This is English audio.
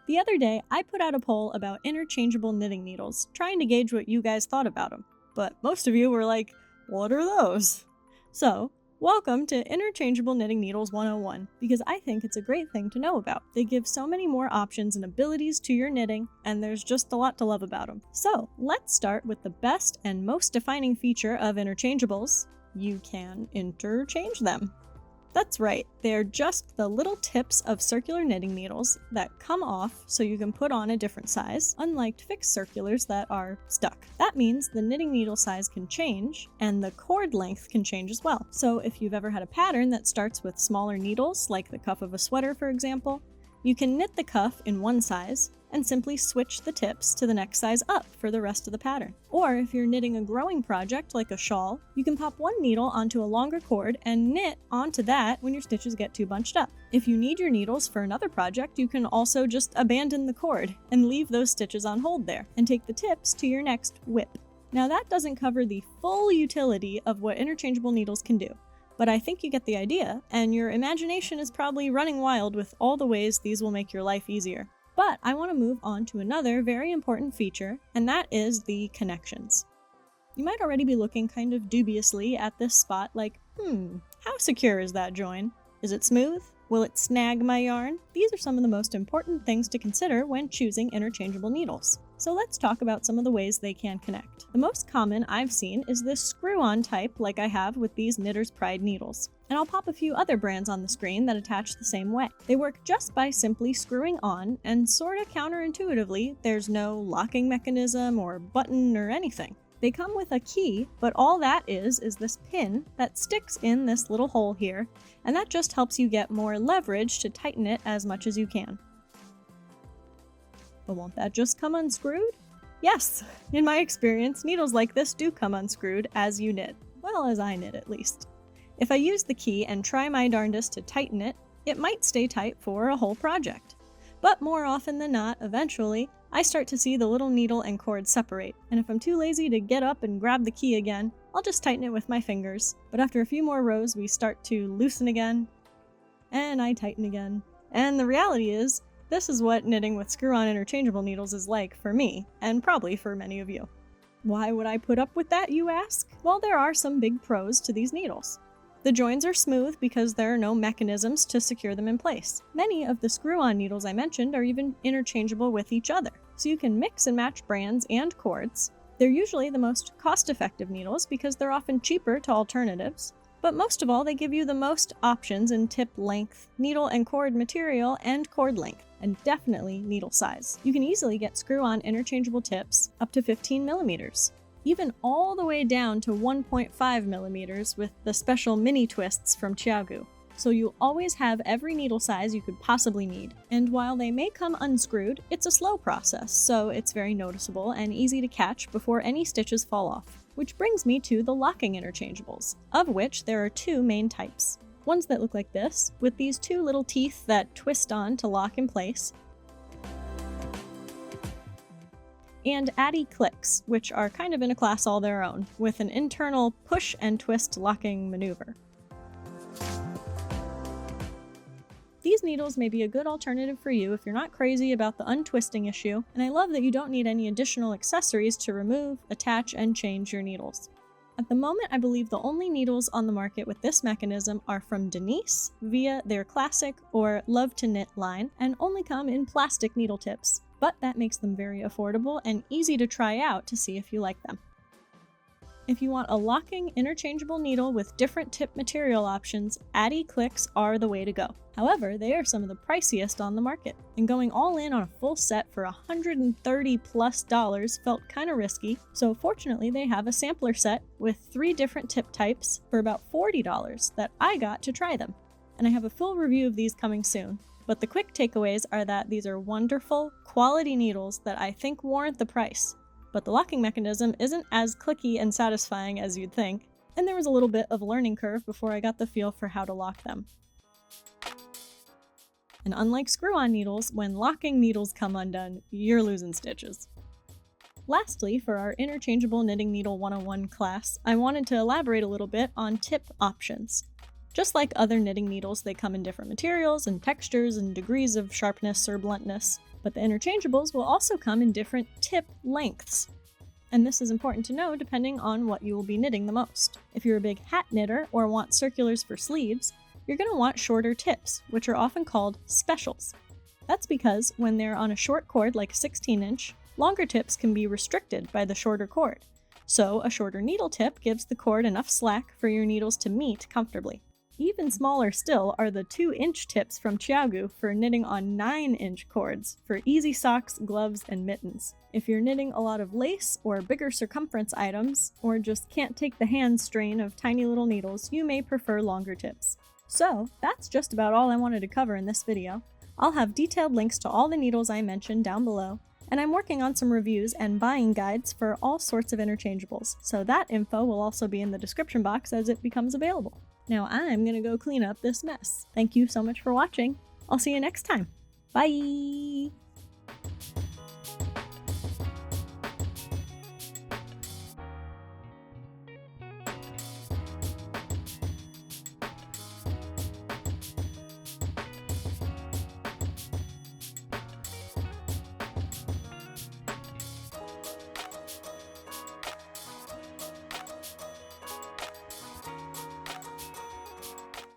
The other day, I put out a poll about interchangeable knitting needles, trying to gauge what you guys thought about them. But most of you were like, what are those? So, welcome to Interchangeable Knitting Needles 101, because I think it's a great thing to know about. They give so many more options and abilities to your knitting, and there's just a lot to love about them. So, let's start with the best and most defining feature of interchangeables. You can interchange them. That's right, they're just the little tips of circular knitting needles that come off so you can put on a different size, unlike fixed circulars that are stuck. That means the knitting needle size can change, and the cord length can change as well. So if you've ever had a pattern that starts with smaller needles, like the cuff of a sweater for example, you can knit the cuff in one size and simply switch the tips to the next size up for the rest of the pattern. Or if you're knitting a growing project like a shawl, you can pop one needle onto a longer cord and knit onto that when your stitches get too bunched up. If you need your needles for another project, you can also just abandon the cord and leave those stitches on hold there and take the tips to your next whip. Now that doesn't cover the full utility of what interchangeable needles can do, but I think you get the idea, and your imagination is probably running wild with all the ways these will make your life easier. But I want to move on to another very important feature, and that is the connections. You might already be looking kind of dubiously at this spot like, how secure is that join? Is it smooth? Will it snag my yarn? These are some of the most important things to consider when choosing interchangeable needles. So let's talk about some of the ways they can connect. The most common I've seen is this screw-on type like I have with these Knitter's Pride needles. And I'll pop a few other brands on the screen that attach the same way. They work just by simply screwing on, and sorta counterintuitively, there's no locking mechanism or button or anything. They come with a key, but all that is this pin that sticks in this little hole here, and that just helps you get more leverage to tighten it as much as you can. But won't that just come unscrewed? Yes! In my experience, needles like this do come unscrewed as you knit. Well, as I knit at least. If I use the key and try my darndest to tighten it, it might stay tight for a whole project. But more often than not, eventually, I start to see the little needle and cord separate, and if I'm too lazy to get up and grab the key again, I'll just tighten it with my fingers. But after a few more rows, we start to loosen again, and I tighten again. And the reality is, this is what knitting with screw-on interchangeable needles is like for me, and probably for many of you. Why would I put up with that, you ask? Well, there are some big pros to these needles. The joins are smooth because there are no mechanisms to secure them in place. Many of the screw-on needles I mentioned are even interchangeable with each other, so you can mix and match brands and cords. They're usually the most cost-effective needles because they're often cheaper to alternatives, but most of all they give you the most options in tip length, needle and cord material, and cord length, and definitely needle size. You can easily get screw-on interchangeable tips up to 15 millimeters. Even all the way down to 1.5 millimeters with the special mini twists from Chiagu. So you'll always have every needle size you could possibly need. And while they may come unscrewed, it's a slow process, so it's very noticeable and easy to catch before any stitches fall off. Which brings me to the locking interchangeables, of which there are two main types. Ones that look like this, with these two little teeth that twist on to lock in place, and Addy clicks, which are kind of in a class all their own, with an internal push and twist locking maneuver. These needles may be a good alternative for you if you're not crazy about the untwisting issue, and I love that you don't need any additional accessories to remove, attach, and change your needles. At the moment, I believe the only needles on the market with this mechanism are from Denise via their Classic or Love to Knit line, and only come in plastic needle tips. But that makes them very affordable and easy to try out to see if you like them. If you want a locking interchangeable needle with different tip material options, Addy clicks are the way to go. However, they are some of the priciest on the market, and going all in on a full set for $130+ felt kinda risky, so fortunately they have a sampler set with 3 different tip types for about $40 that I got to try them. And I have a full review of these coming soon. But the quick takeaways are that these are wonderful, quality needles that I think warrant the price. But the locking mechanism isn't as clicky and satisfying as you'd think, and there was a little bit of a learning curve before I got the feel for how to lock them. And unlike screw-on needles, when locking needles come undone, you're losing stitches. Lastly, for our Interchangeable Knitting Needle 101 class, I wanted to elaborate a little bit on tip options. Just like other knitting needles, they come in different materials and textures and degrees of sharpness or bluntness, But the interchangeables will also come in different tip lengths. And this is important to know depending on what you will be knitting the most. If you're a big hat knitter or want circulars for sleeves, you're going to want shorter tips, which are often called specials. That's because when they're on a short cord like a 16-inch, longer tips can be restricted by the shorter cord. So a shorter needle tip gives the cord enough slack for your needles to meet comfortably. Even smaller still are the 2-inch tips from Chiagu for knitting on 9-inch cords for easy socks, gloves, and mittens. If you're knitting a lot of lace or bigger circumference items, or just can't take the hand strain of tiny little needles, you may prefer longer tips. So that's just about all I wanted to cover in this video. I'll have detailed links to all the needles I mentioned down below, and I'm working on some reviews and buying guides for all sorts of interchangeables, so that info will also be in the description box as it becomes available. Now I'm gonna go clean up this mess. Thank you so much for watching. I'll see you next time. Bye!